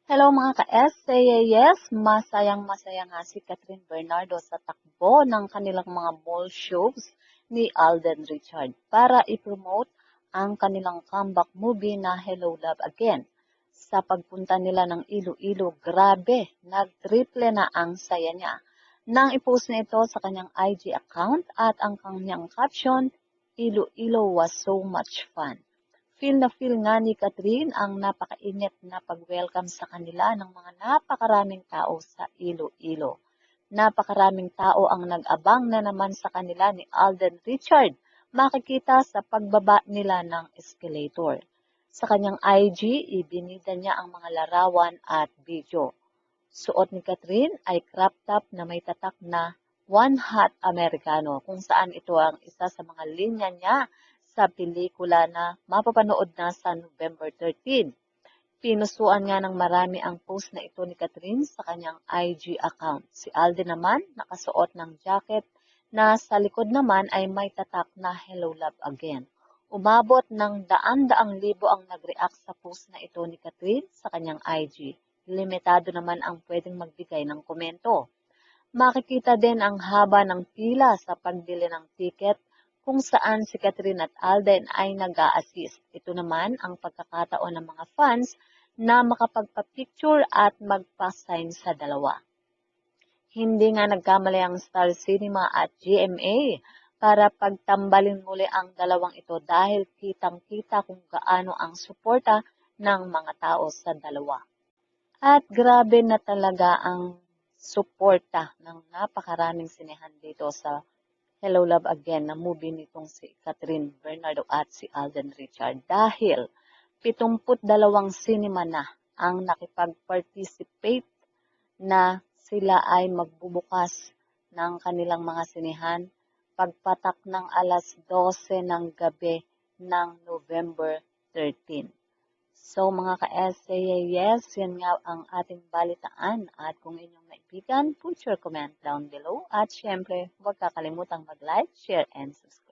Hello mga ka-SAAS! Masayang-masaya nga si Catherine Bernardo sa takbo ng kanilang mga mall shows ni Alden Richard para i-promote ang kanilang comeback movie na Hello Love Again. Sa pagpunta nila ng Iloilo, grabe, nag-triple na ang saya niya. Nang i-post na ito sa kanyang IG account at ang kanyang caption, Iloilo was so much fun. Feel na feel nga ni Catherine ang napakainit na pag-welcome sa kanila ng mga napakaraming tao sa Iloilo. Napakaraming tao ang nag-abang na naman sa kanila ni Alden Richard, makikita sa pagbaba nila ng escalator. Sa kanyang IG, ibinida niya ang mga larawan at video. Suot ni Catherine ay crop top na may tatak na One Hot Americano, kung saan ito ang isa sa mga linya niya sa pelikula na mapapanood na sa November 13. Pinusuan nga ng marami ang post na ito ni Catherine sa kanyang IG account. Si Alden naman nakasuot ng jacket na sa likod naman ay may tatak na Hello Love Again. Umabot ng daan-daang libo ang nag-react sa post na ito ni Catherine sa kanyang IG. Limitado naman ang pwedeng magbigay ng komento. Makikita din ang haba ng pila sa pagbili ng ticket kung saan si Catherine at Alden ay nag-a-assist. Ito naman ang pagkakataon ng mga fans na makapagpa-picture at magpa-sign sa dalawa. Hindi nga nagkamali ang Star Cinema at GMA para pagtambalin muli ang dalawang ito dahil kitang-kita kung gaano ang suporta ng mga tao sa dalawa. At grabe na talaga ang suporta ng napakaraming sinehan dito sa Hello Love Again na movie nitong si Catherine Bernardo at si Alden Richard dahil 72 cinema na ang nakipag-participate na sila ay magbubukas ng kanilang mga sinehan pagpatak ng alas 12 ng gabi ng November 13. So mga ka-SAAS, yan nga ang ating balitaan at kung inyong naibigan, put your comment down below at syempre huwag kakalimutang mag-like, share, and subscribe.